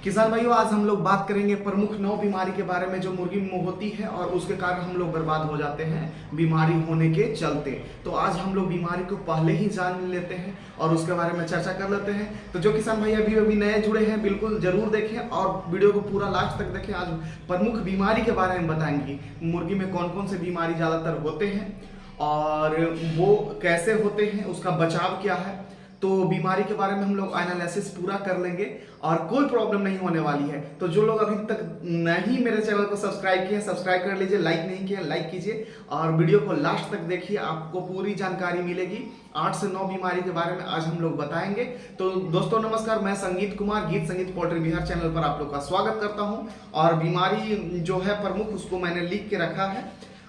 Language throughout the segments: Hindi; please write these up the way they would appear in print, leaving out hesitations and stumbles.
किसान भाइयों, आज हम लोग बात करेंगे प्रमुख 9 बीमारी के बारे में जो मुर्गी में होती है और उसके कारण हम लोग बर्बाद हो जाते हैं बीमारी होने के चलते। तो आज हम लोग बीमारी को पहले ही जान लेते हैं और उसके बारे में चर्चा कर लेते हैं। तो जो किसान भाई अभी अभी नए जुड़े हैं, बिल्कुल जरूर देखें और वीडियो को पूरा लास्ट तक देखें। आज प्रमुख बीमारी के बारे में बताएंगे, मुर्गी में कौन कौन से बीमारी ज्यादातर होते हैं और वो कैसे होते हैं, उसका बचाव क्या है। तो बीमारी के बारे में हम लोग एनालिसिस पूरा कर लेंगे और कोई प्रॉब्लम नहीं होने वाली है। तो जो लोग अभी तक नहीं मेरे चैनल को सब्सक्राइब किए, सब्सक्राइब कर लीजिए, लाइक नहीं किया लाइक कीजिए और वीडियो को लास्ट तक देखिए, आपको पूरी जानकारी मिलेगी। 8 से 9 बीमारी के बारे में आज हम लोग बताएंगे। तो दोस्तों नमस्कार, मैं संगीत कुमार गीत संगीत पोल्ट्री बिहार चैनल पर आप लोग का स्वागत करता हूँ। और बीमारी जो है प्रमुख, उसको मैंने लिख के रखा है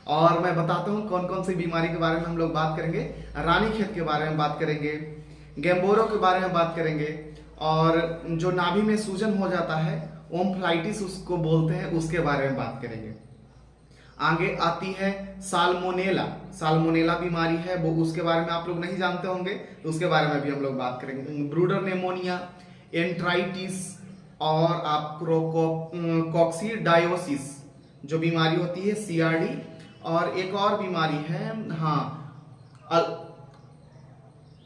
और मैं बताता हूँ कौन कौन सी बीमारी के बारे में हम लोग बात करेंगे। रानीखेत के बारे में बात करेंगे, गैम्बोरो के बारे में बात करेंगे और जो नाभि में सूजन हो जाता है, ओम्फलाइटिस उसको बोलते हैं, उसके बारे में बात करेंगे। आगे आती है साल्मोनेला। साल्मोनेला बीमारी है वो, उसके बारे में आप लोग नहीं जानते होंगे, तो उसके बारे में भी हम लोग बात करेंगे। ब्रूडर निमोनिया, एंट्राइटिस और आप कॉक्सीडायोसिस जो बीमारी होती है, सीआरडी। और एक और बीमारी है,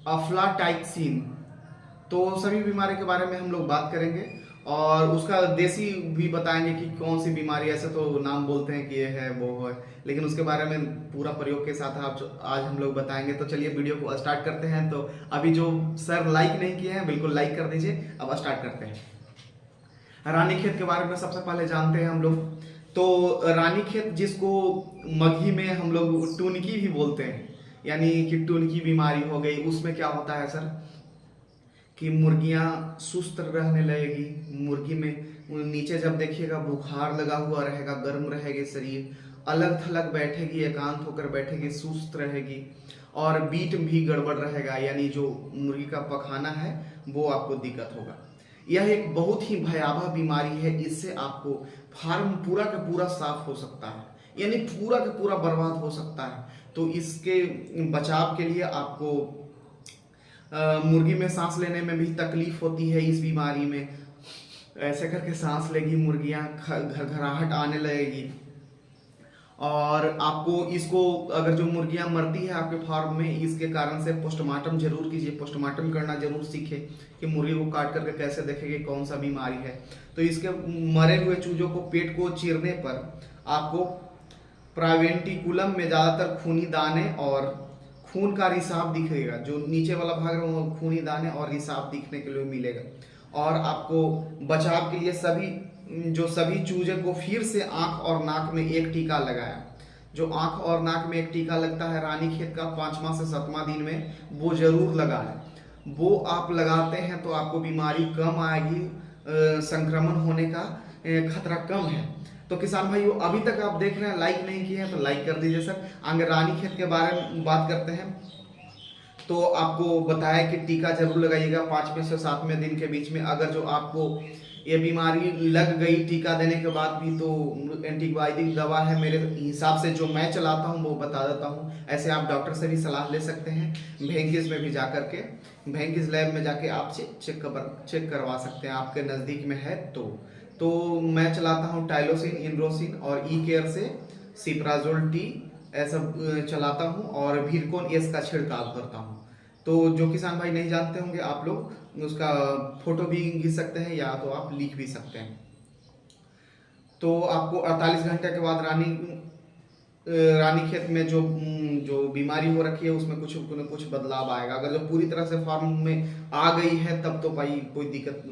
अफ्लाटाइक्सिन। तो सभी बीमारी के बारे में हम लोग बात करेंगे और उसका देसी भी बताएंगे कि कौन सी बीमारी, ऐसे तो नाम बोलते हैं कि ये है वो है, लेकिन उसके बारे में पूरा प्रयोग के साथ आज हम लोग बताएंगे। तो चलिए वीडियो को स्टार्ट करते हैं। तो अभी जो सर लाइक नहीं किए हैं, बिल्कुल लाइक कर दीजिए। अब स्टार्ट करते हैं। रानीखेत के बारे में सबसे पहले जानते हैं हम लोग। तो रानीखेत, जिसको मगही में हम लोग टुनकी भी बोलते हैं, यानी कि टुनकी बीमारी हो गई, उसमें क्या होता है सर कि मुर्गियां सुस्त रहने लगेगी। मुर्गी में नीचे जब देखिएगा बुखार लगा हुआ रहेगा, गर्म रहेगी शरीर, अलग थलग बैठेगी, एकांत होकर बैठेगी, सुस्त रहेगी और बीट भी गड़बड़ रहेगा, यानी जो मुर्गी का पखाना है वो आपको दिक्कत होगा। यह एक बहुत ही भयावह बीमारी है। इससे आपको फार्म पूरा का पूरा साफ हो सकता है, यानी पूरा का पूरा बर्बाद हो सकता है। तो इसके बचाव के लिए आपको मुर्गी में सांस लेने में भी तकलीफ होती है। इस बीमारी में ऐसे करके सांस लेगी मुर्गियां, घरघराहट आने लगेगी और आपको इसको, अगर जो मुर्गियां मरती है आपके फार्म में, इसके कारण से पोस्टमार्टम जरूर कीजिए। पोस्टमार्टम करना जरूर सीखे कि मुर्गी को काट करके कैसे देखेंगे कौन सा बीमारी है। तो इसके मरे हुए चूजों को, पेट को चीरने पर आपको प्रावेंटिकुलम में ज्यादातर खूनी दाने और खून का रिसाव दिखेगा। जो नीचे वाला भाग है वो खूनी दाने और रिसाव दिखने के लिए मिलेगा। और आपको बचाव के लिए सभी चूजे को फिर से आंख और नाक में एक टीका लगाया। जो आंख और नाक में एक टीका लगता है रानीखेत का 5वां से 7वां दिन में, वो जरूर लगाएं। वो आप लगाते हैं तो आपको बीमारी कम आएगी, संक्रमण होने का खतरा कम है। तो किसान भाइयों, अभी तक आप देख रहे हैं, लाइक नहीं किए हैं तो लाइक कर दीजिए सर। आगे रानीखेत के बारे में बात करते हैं। तो आपको बताया कि टीका जरूर लगाइएगा 5वें से 7वें दिन के बीच में। अगर जो आपको ये बीमारी लग गई टीका देने के बाद भी, तो एंटीबायोटिक दवा है, मेरे हिसाब से जो मैं चलाता हूँ वो बता देता हूँ। ऐसे आप डॉक्टर से भी सलाह ले सकते हैं, भेंकिस में भी जा करके, भेंकिस लैब में जाके आप चेक करवा सकते हैं, आपके नज़दीक में है तो मैं चलाता हूँ टाइलोसिन, इनरोसिन और ई केयर से सिप्राजोल टी ऐसा चलाता हूँ और वीरकोन एस का छिड़काव करता हूँ। तो जो किसान भाई नहीं जानते होंगे, आप लोग उसका फोटो भी खींच सकते हैं या तो आप लिख भी सकते हैं। तो आपको 48 घंटे के बाद रानीखेत में जो बीमारी हो रखी है उसमें कुछ बदलाव आएगा। अगर जो पूरी तरह से फार्म में आ गई है तब तो भाई कोई दिक्कत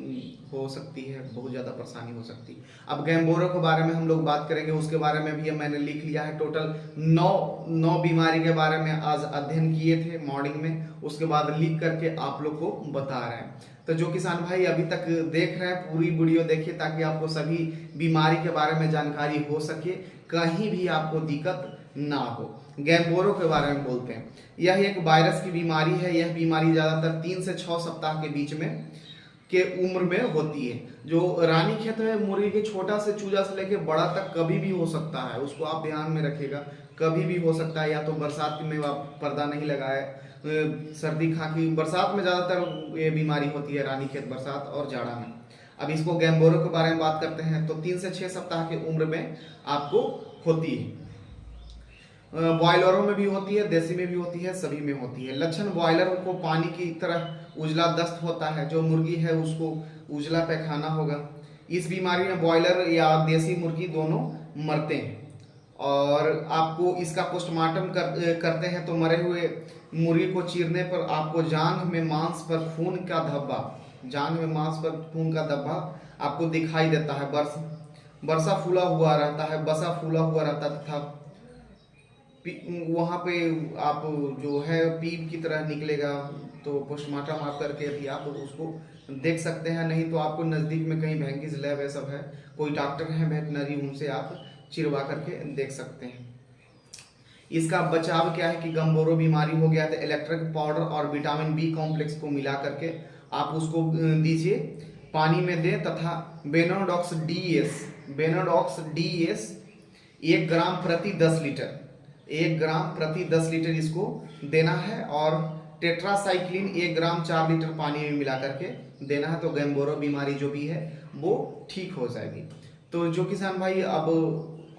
हो सकती है, बहुत ज़्यादा परेशानी हो सकती है। अब गैम्बोरो के बारे में हम लोग बात करेंगे, उसके बारे में भी मैंने लिख लिया है। टोटल 9 बीमारी के बारे में आज अध्ययन किए थे मॉर्निंग में, उसके बाद लिख करके आप लोग को बता रहे हैं। तो जो किसान भाई अभी तक देख रहे हैं, पूरी वीडियो देखिए ताकि आपको सभी बीमारी के बारे में जानकारी हो सके, कहीं भी आपको दिक्कत ना हो। गैम्बोरो के बारे में बोलते हैं। यह एक वायरस की बीमारी है। यह बीमारी ज्यादातर 3 से 6 सप्ताह के बीच में के उम्र में होती है। जो रानीखेत में मुर्गी के छोटा से चूजा से लेके बड़ा तक कभी भी हो सकता है, उसको आप ध्यान में रखिएगा, कभी भी हो सकता है। या तो बरसात में आप पर्दा नहीं लगाए, सर्दी खांसी, बरसात में ज्यादातर ये बीमारी होती है रानीखेत, बरसात और जाड़ा में। अब इसको गैम्बोरो के बारे में बात करते हैं तो 3 से 6 सप्ताह की उम्र में आपको होती है। बॉयलरों में भी होती है, देसी में भी होती है, सभी में होती है। लक्षण बॉयलर को पानी की तरह उजला दस्त होता है, जो मुर्गी है उसको उजला पैखाना होगा। इस बीमारी में बॉयलर या देसी मुर्गी दोनों मरते हैं। और आपको इसका पोस्टमार्टम करते हैं तो मरे हुए मुर्गी को चीरने पर आपको जांघ में मांस पर खून का धब्बा आपको दिखाई देता है। बसा फूला हुआ रहता तथा वहाँ पे आप जो है पीप की तरह निकलेगा। तो पोस्टमार्टम आप करके यदि आप उसको देख सकते हैं, नहीं तो आपको नज़दीक में कहीं भैंकिस लैब है सब है, कोई डॉक्टर है वेटनरी, उनसे आप चिरवा करके देख सकते हैं। इसका बचाव क्या है कि गंबोरो बीमारी हो गया तो इलेक्ट्रिक पाउडर और विटामिन बी कॉम्प्लेक्स को मिला करके आप उसको दीजिए, पानी में दें तथा बेनोडॉक्स डीएस 1 ग्राम प्रति 10 लीटर 1 ग्राम प्रति 10 लीटर इसको देना है। और टेट्रासाइक्लिन 1 ग्राम 4 लीटर पानी में मिला करके देना है। तो गैम्बोरो बीमारी जो भी है वो ठीक हो जाएगी। तो जो किसान भाई अब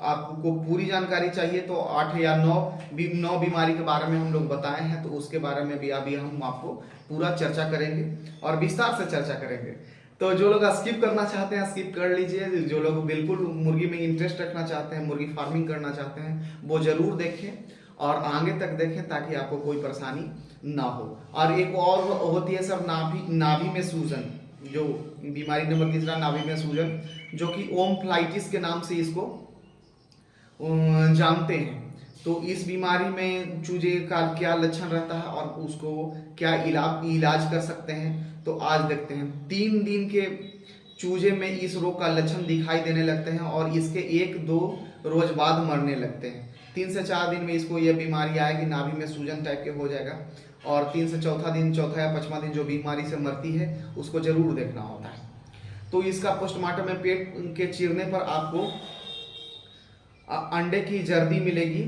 आपको पूरी जानकारी चाहिए तो 8 या 9 बीमारी के बारे में हम लोग बताए हैं, तो उसके बारे में भी अभी हम आपको पूरा चर्चा करेंगे और विस्तार से चर्चा करेंगे। तो जो लोग स्किप करना चाहते हैं स्किप कर लीजिए, जो लोग बिल्कुल मुर्गी में इंटरेस्ट रखना चाहते हैं, मुर्गी फार्मिंग करना चाहते हैं, वो जरूर देखें और आगे तक देखें ताकि आपको कोई परेशानी ना हो। और एक और होती है सर नाभि में सूजन, जो बीमारी नंबर 3 नाभि में सूजन, जो कि ओमफ्लाइटिस के नाम से इसको जानते हैं। तो इस बीमारी में चूजे का क्या लक्षण रहता है और उसको क्या इलाज कर सकते हैं, तो आज देखते हैं। 3 दिन के चूजे में इस रोग का लक्षण दिखाई देने लगते हैं और इसके 1-2 रोज बाद मरने लगते हैं। 3 से 4 दिन में इसको यह बीमारी आएगी, नाभि में सूजन टाइप के हो जाएगा। और 3 से चौथा या 5वां दिन जो बीमारी से मरती है उसको जरूर देखना होता है। तो इसका पोस्टमार्टम में पेट के चीरने पर आपको अंडे की जर्दी मिलेगी।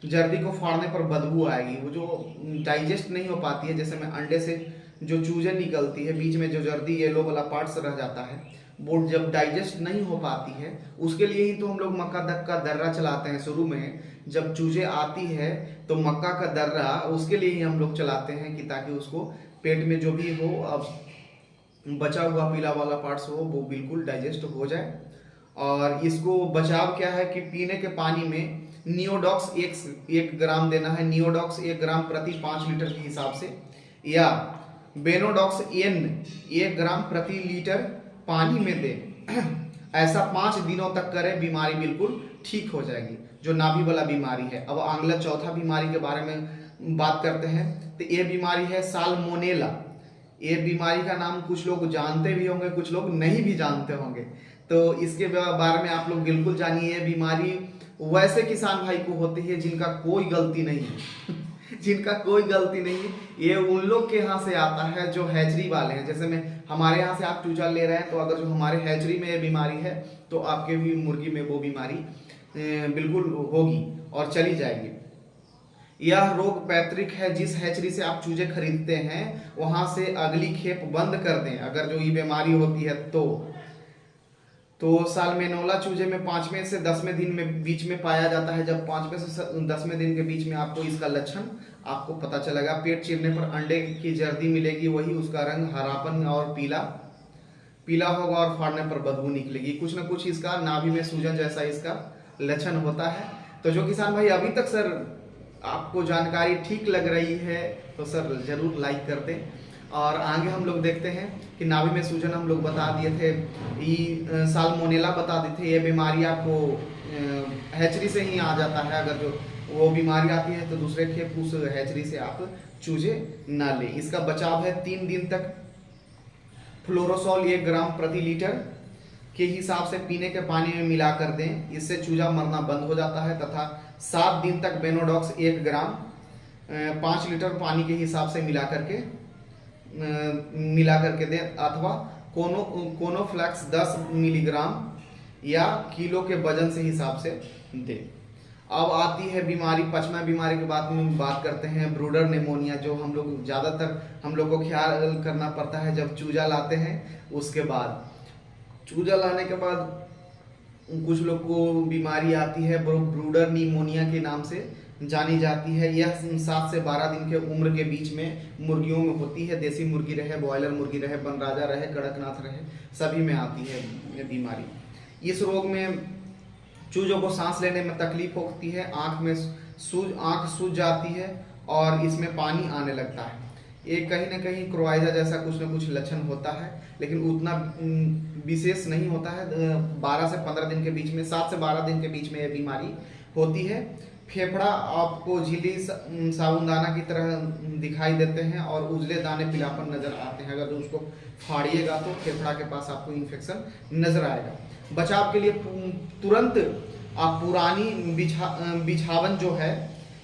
जर्दी को फाड़ने पर बदबू आएगी, वो जो डाइजेस्ट नहीं हो पाती है। जैसे में अंडे से जो चूजे निकलती है, बीच में जो जर्दी येलो वाला पार्ट्स रह जाता है, वो जब डाइजेस्ट नहीं हो पाती है, उसके लिए ही तो हम लोग मक्का का दर्रा चलाते हैं। शुरू में जब चूजे आती है तो मक्का का दर्रा उसके लिए ही हम लोग चलाते हैं कि ताकि उसको पेट में जो भी हो अब बचा हुआ पीला वाला पार्ट्स हो वो बिल्कुल डाइजेस्ट हो जाए। और इसको बचाव क्या है कि पीने के पानी में नियोडॉक्स 1 ग्राम देना है। नियोडॉक्स 1 ग्राम प्रति 5 लीटर के हिसाब से, या बेनोडॉक्स N 1 ग्राम प्रति लीटर पानी में दें। ऐसा 5 दिनों तक करें, बीमारी बिल्कुल ठीक हो जाएगी, जो नाभि वाला बीमारी है। अब अगला चौथा बीमारी के बारे में बात करते हैं। तो ये बीमारी है साल्मोनेला। ये बीमारी का नाम कुछ लोग जानते भी होंगे, कुछ लोग नहीं भी जानते होंगे, तो इसके बारे में आप लोग बिल्कुल जानिए। ये बीमारी वैसे किसान भाई को होती है जिनका कोई गलती नहीं है जिनका कोई गलती नहीं है। ये उन लोग के यहाँ से आता है जो हैचरी वाले हैं। जैसे में हमारे यहाँ से आप चूजा ले रहे हैं, तो अगर जो हमारे हैचरी में ये बीमारी है तो आपके भी मुर्गी में वो बीमारी बिल्कुल होगी और चली जाएगी। यह रोग पैतृक है। जिस हैचरी से आप चूजे खरीदते हैं वहां से अगली खेप बंद कर दें अगर जो ये बीमारी होती है तो साल्मोनेला चूजे में 5वें से 10वें दिन में बीच में पाया जाता है। जब 5वें से 10वें दिन के बीच में आपको इसका लक्षण आपको पता चलेगा। पेट चीरने पर अंडे की जर्दी मिलेगी, वही उसका रंग हरापन और पीला होगा और फाड़ने पर बदबू निकलेगी। कुछ ना कुछ इसका नाभि में सूजन जैसा इसका लक्षण होता है। तो जो किसान भाई अभी तक सर आपको जानकारी ठीक लग रही है तो सर जरूर लाइक कर दें। और आगे हम लोग देखते हैं कि नाभि में सूजन हम लोग बता दिए थे, ये साल्मोनेला बता दिए थे। ये बीमारी आपको हैचरी से ही आ जाता है। अगर जो वो बीमारी आती है तो दूसरे खेप उस हैचरी से आप चूजे ना लें। इसका बचाव है 3 दिन तक फ्लोरोसॉल 1 ग्राम प्रति लीटर के हिसाब से पीने के पानी में मिला कर दें। इससे चूजा मरना बंद हो जाता है। तथा 7 दिन तक बेनोडॉक्स 1 ग्राम 5 लीटर पानी के हिसाब से मिला करके दें, अथवा कोनोफ्लेक्स 10 मिलीग्राम या किलो के वजन से हिसाब से दें। अब आती है बीमारी, 5वां बीमारी के बाद में बात करते हैं ब्रूडर निमोनिया, जो हम लोग ज़्यादातर हम लोग को ख्याल करना पड़ता है जब चूजा लाते हैं उसके बाद। चूजा लाने के बाद कुछ लोग को बीमारी आती है ब्रूडर निमोनिया के नाम से जानी जाती है। यह 7 से 12 दिन के उम्र के बीच में मुर्गियों में होती है। देसी मुर्गी रहे, ब्रॉयलर मुर्गी रहे, बनराजा रहे, कड़कनाथ रहे, सभी में आती है ये बीमारी। इस रोग में चूजों को सांस लेने में तकलीफ होती है, आंख सूज जाती है और इसमें पानी आने लगता है। ये कहीं ना कहीं क्रोआइजा जैसा कुछ ना कुछ लक्षण होता है, लेकिन उतना विशेष नहीं होता है। 12 से 15 दिन के बीच में, 7 से 12 दिन के बीच में ये बीमारी होती है। फेफड़ा आपको झिल्ली साबुनदाना की तरह दिखाई देते हैं और उजले दाने पीलापन नजर आते हैं। अगर उसको फाड़िएगा तो फेफड़ा के पास आपको इन्फेक्शन नजर आएगा। बचाव के लिए तुरंत आप पुरानी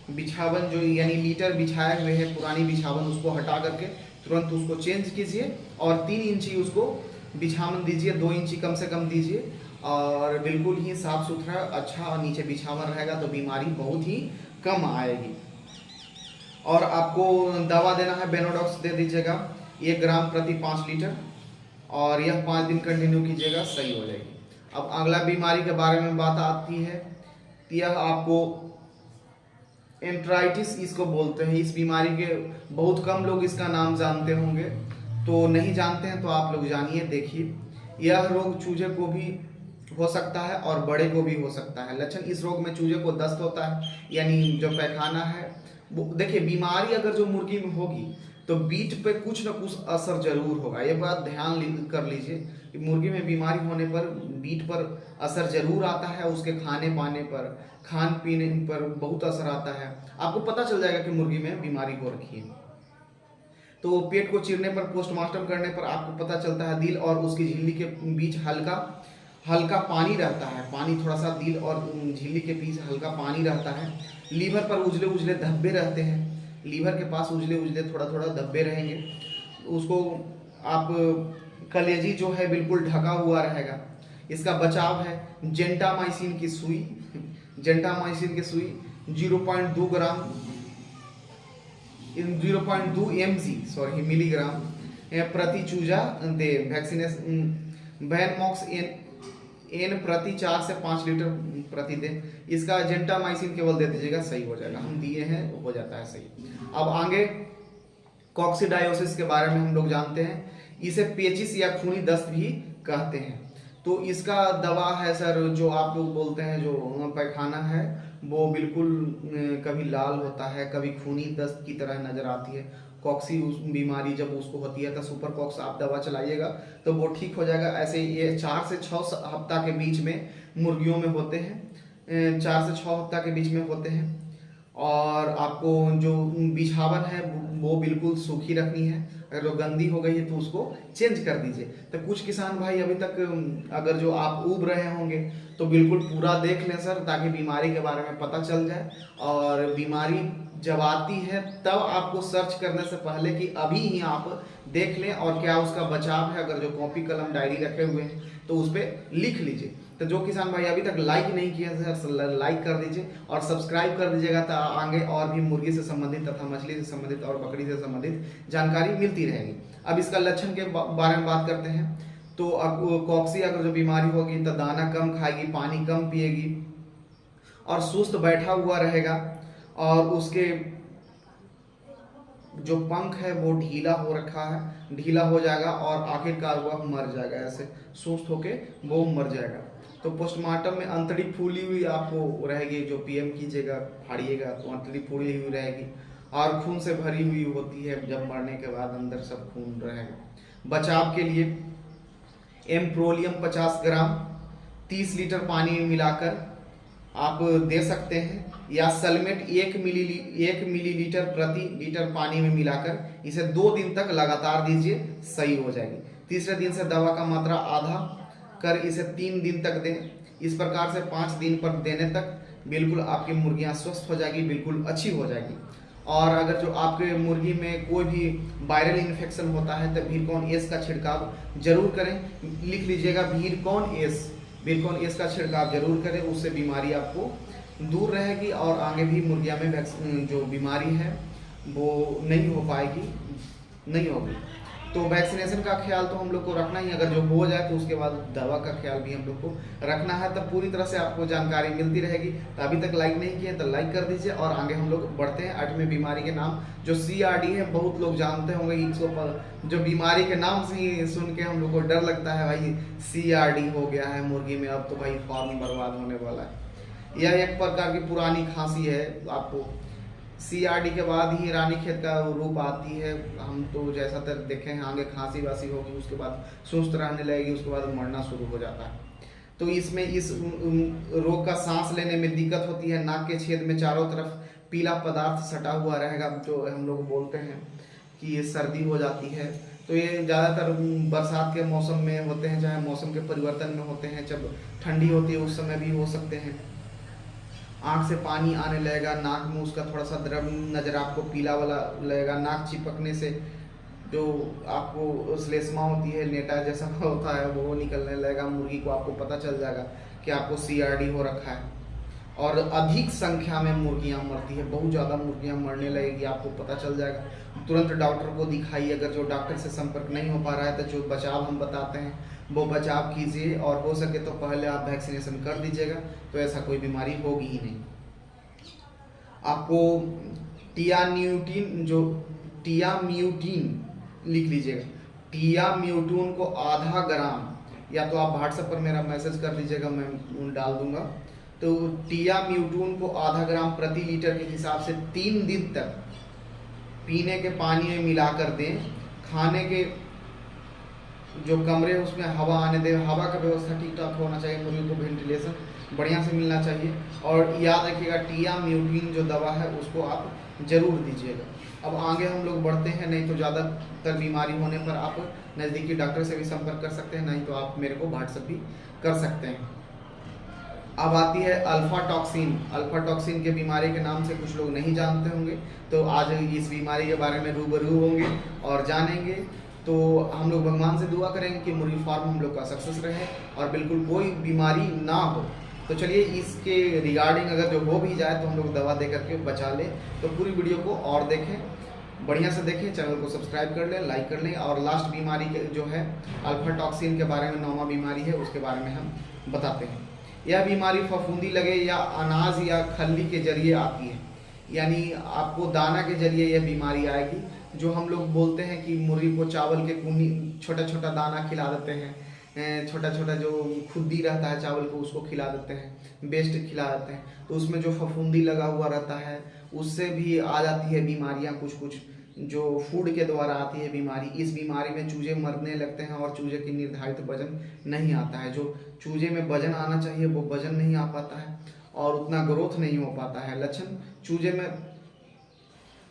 बिछावन जो यानी लीटर बिछाए हुए है पुरानी बिछावन, उसको हटा करके तुरंत उसको चेंज कीजिए और 3 इंची उसको बिछावन दीजिए, 2 इंची कम से कम दीजिए और बिल्कुल ही साफ सुथरा अच्छा नीचे बिछावन रहेगा तो बीमारी बहुत ही कम आएगी। और आपको दवा देना है, बेनोडॉक्स दे दीजिएगा 1 ग्राम प्रति 5 लीटर और यह 5 दिन कंटिन्यू कीजिएगा, सही हो जाएगी। अब अगला बीमारी के बारे में बात आती है, यह आपको एंट्राइटिस इसको बोलते हैं। इस बीमारी के बहुत कम लोग इसका नाम जानते होंगे, तो नहीं जानते हैं तो आप लोग जानिए, देखिए। यह रोग चूजे को भी हो सकता है और बड़े को भी हो सकता है। लक्षण इस रोग में चूजे को दस्त होता है, यानी जो पैखाना है वो, देखिए बीमारी अगर जो मुर्गी में होगी तो बीट पे कुछ न कुछ असर जरूर होगा। ये बात ध्यान कर लीजिए कि मुर्गी में बीमारी होने पर बीट पर असर जरूर आता है, उसके खाने पाने पर, खान पीने पर बहुत असर आता है। आपको पता चल जाएगा कि मुर्गी में बीमारी हो रखी है। तो पेट को चीरने पर, पोस्टमार्टम करने पर आपको पता चलता है दिल और उसकी झिल्ली के बीच हल्का पानी रहता है। पानी थोड़ा सा दिल और झिल्ली के बीच हल्का पानी रहता है। लीवर पर उजले उजले धब्बे रहते हैं, लीवर के पास उजले उजले थोड़ा थोड़ा धब्बे रहेंगे। उसको आप कलेजी जो है बिल्कुल ढका हुआ रहेगा। इसका बचाव है जेंटामाइसिन की सुई 0.2 ग्राम 0.2 मिलीग्राम प्रति चूजा दे। वैक्सीनेशन वैनमॉक्स एन प्रति 4 से 5 लीटर प्रति दिन। इसका जेंटामाइसिन केवल दे दीजिएगा, सही हो जाएगा। हम दिए हैं, हो जाता है सही। अब आगे कॉक्सीडायोसिस के बारे में हम लोग जानते हैं। इसे पेचिस या खूनी दस्त भी कहते हैं। तो इसका दवा है सर, जो आप लोग बोलते हैं जो पैखाना है वो बिल्कुल कभी लाल होता है, कभी खूनी दस्त की तरह नजर आती है। कॉक्सी बीमारी जब उसको होती है तो सुपर कॉक्स आप दवा चलाइएगा तो वो ठीक हो जाएगा। ऐसे ये 4 से 6 हफ्ता के बीच में मुर्गियों में होते हैं, 4 से 6 हफ्ता के बीच में होते हैं। और आपको जो बिछावन है वो बिल्कुल सूखी रखनी है। अगर वो गंदी हो गई है तो उसको चेंज कर दीजिए। तो कुछ किसान भाई अभी तक अगर जो आप उब रहे होंगे तो बिल्कुल पूरा देख लें सर, ताकि बीमारी के बारे में पता चल जाए। और बीमारी जब आती है तब आपको सर्च करने से पहले कि अभी ही आप देख लें और क्या उसका बचाव है। अगर जो कॉपी कलम डायरी रखे हुए हैं तो उस पर लिख लीजिए। तो जो किसान भाई अभी तक लाइक नहीं किया सर, लाइक कर दीजिए और सब्सक्राइब कर दीजिएगा। तो आगे और भी मुर्गी से संबंधित तथा मछली से संबंधित और बकरी से संबंधित जानकारी मिलती रहेगी। अब इसका लक्षण के बारे में बात करते हैं। तो कॉक्सी अगर जो बीमारी होगी तो दाना कम खाएगी, पानी कम पिएगी और सुस्त बैठा हुआ रहेगा और उसके जो पंख है वो ढीला हो रखा है, ढीला हो जाएगा और आखिरकार वह मर जाएगा। ऐसे सुस्त होके वो मर जाएगा। तो पोस्टमार्टम में अंतड़ी फूली हुई आपको रहेगी, जो पीएम कीजिएगा फाड़िएगा तो अंतड़ी फूली हुई रहेगी और खून से भरी हुई होती है। जब मरने के बाद अंदर सब खून रहेगा। बचाव के लिए एम्प्रोलियम 50 ग्राम 30 लीटर पानी में मिलाकर आप दे सकते हैं, या सलमेट 1 मिलीलीटर प्रति लीटर पानी में मिलाकर इसे 2 दिन तक लगातार दीजिए, सही हो जाएगी। तीसरे दिन से दवा का मात्रा आधा कर इसे 3 दिन तक दें। इस प्रकार से 5 दिन पर देने तक बिल्कुल आपकी मुर्गियां स्वस्थ हो जाएगी, बिल्कुल अच्छी हो जाएगी। और अगर जो आपके मुर्गी में कोई भी वायरल इन्फेक्शन होता है तो वीरकॉन एस का छिड़काव जरूर करें। लिख लीजिएगा वीरकॉन एस का छिड़काव जरूर करें, उससे बीमारी आपको दूर रहेगी और आगे भी मुर्गिया में जो बीमारी है वो नहीं हो पाएगी, नहीं होगी। तो वैक्सीनेशन का ख्याल तो हम लोग को रखना ही, अगर जो हो जाए तो उसके बाद दवा का ख्याल भी हम लोग को रखना है। तब पूरी तरह से आपको जानकारी मिलती रहेगी। तो अभी तक लाइक नहीं किए तो लाइक कर दीजिए और आगे हम लोग बढ़ते हैं। 8वें बीमारी के नाम जो CRD है, बहुत लोग जानते होंगे इसको, जो बीमारी के नाम से ही सुन के हम लोग को डर लगता है भाई CRD हो गया है मुर्गी में, अब तो भाई फार्म बर्बाद होने वाला है। यह एक प्रकार की पुरानी खांसी है। आपको CRD के बाद ही रानीखेत का रूप आती है। हम तो जैसा तक देखे हैं, आगे खांसी वासी होगी, उसके बाद सुस्त रहने लगेगी, उसके बाद मरना शुरू हो जाता है। तो इसमें इस रोग का सांस लेने में दिक्कत होती है। नाक के छेद में चारों तरफ पीला पदार्थ सटा हुआ रहेगा, जो हम लोग बोलते हैं कि ये सर्दी हो जाती है। तो ये ज़्यादातर बरसात के मौसम में होते हैं, चाहे मौसम के परिवर्तन में होते हैं, जब ठंडी होती है उस समय भी हो सकते हैं। आँख से पानी आने लगेगा, नाक में उसका थोड़ा सा द्रव नज़र आपको पीला वाला लगेगा। नाक चिपकने से जो आपको श्लेष्मा होती है, नेटा जैसा होता है, वो निकलने लगेगा। मुर्गी को आपको पता चल जाएगा कि आपको CRD हो रखा है। और अधिक संख्या में मुर्गियां मरती है, बहुत ज़्यादा मुर्गियां मरने लगेगी, आपको पता चल जाएगा। तुरंत डॉक्टर को दिखाइए। अगर जो डॉक्टर से संपर्क नहीं हो पा रहा है तो जो बचाव हम बताते हैं वो बचाव कीजिए, और हो सके तो पहले आप वैक्सीनेशन कर दीजिएगा, तो ऐसा कोई बीमारी होगी ही नहीं। आपको टियाम्यूटिन लिख लीजिएगा। टियाम्यूटिन को आधा ग्राम, या तो आप व्हाट्सएप पर मेरा मैसेज कर दीजिएगा, मैं डाल दूंगा। तो टियाम्यूटिन को आधा ग्राम प्रति लीटर के हिसाब से 3 दिन तक पीने के पानी में मिलाकर दें। खाने के जो कमरे उसमें हवा आने दें, हवा का व्यवस्था ठीक ठाक होना चाहिए, मुर्गी को वेंटिलेशन बढ़िया से मिलना चाहिए। और याद रखिएगा, टियाम्यूटिन जो दवा है उसको आप जरूर दीजिएगा। अब आगे हम लोग बढ़ते हैं, नहीं तो ज़्यादातर बीमारी होने पर आप नज़दीकी डॉक्टर से भी संपर्क कर सकते हैं, नहीं तो आप मेरे को व्हाट्सएप भी कर सकते हैं। अब आती है अल्फा टॉक्सिन। अल्फा टॉक्सिन के बीमारी के नाम से कुछ लोग नहीं जानते होंगे, तो आज इस बीमारी के बारे में रूबरू होंगे और जानेंगे। तो हम लोग भगवान से दुआ करेंगे कि मुर्गी फार्म हम लोग का सक्सेस रहे और बिल्कुल कोई बीमारी ना हो। तो चलिए, इसके रिगार्डिंग अगर जो हो भी जाए तो हम लोग दवा दे करके बचा लें। तो पूरी वीडियो को और देखें, बढ़िया से देखें, चैनल को सब्सक्राइब कर लें, लाइक कर लें। और लास्ट बीमारी के जो है अल्फा टॉक्सिन के बारे में, 9वां बीमारी है, उसके बारे में हम बताते हैं। यह बीमारी फफूंदी लगे या अनाज या खल्ली के जरिए आती है, यानी आपको दाना के जरिए यह बीमारी आएगी। जो हम लोग बोलते हैं कि मुर्गी को चावल के कुनी छोटा छोटा दाना खिला देते हैं, छोटा छोटा जो खुद्दी रहता है चावल को उसको खिला देते हैं, बेस्ट खिला देते हैं, तो उसमें जो फफूंदी लगा हुआ रहता है उससे भी आ जाती है बीमारियां। कुछ जो फूड के द्वारा आती है बीमारी। इस बीमारी में चूजे मरने लगते हैं और चूजे की निर्धारित वजन नहीं आता है। जो चूजे में वजन आना चाहिए वो वजन नहीं आ पाता है और उतना ग्रोथ नहीं हो पाता है। लक्षण, चूजे में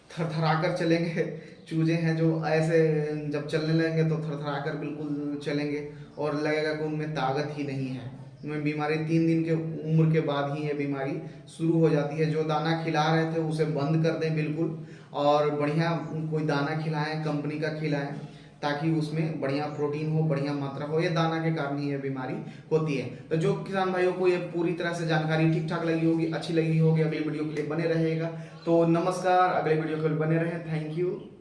थरथराकर चलेंगे। चूजे हैं जो ऐसे जब चलने लगेंगे तो थरथराकर बिल्कुल चलेंगे और लगेगा कि उनमें ताकत ही नहीं है। उनमें बीमारी 3 दिन के उम्र के बाद ही ये बीमारी शुरू हो जाती है। जो दाना खिला रहे थे उसे बंद कर दें बिल्कुल, और बढ़िया कोई दाना खिलाएं, कंपनी का खिलाएं, ताकि उसमें बढ़िया प्रोटीन हो, बढ़िया मात्रा हो। ये दाना के कारण ही ये बीमारी होती है। तो जो किसान भाइयों को ये पूरी तरह से जानकारी ठीक ठाक लगी होगी, अच्छी लगी होगी, अगली वीडियो के लिए बने रहेगा। तो नमस्कार, अगले वीडियो के लिए बने रहें। Thank you.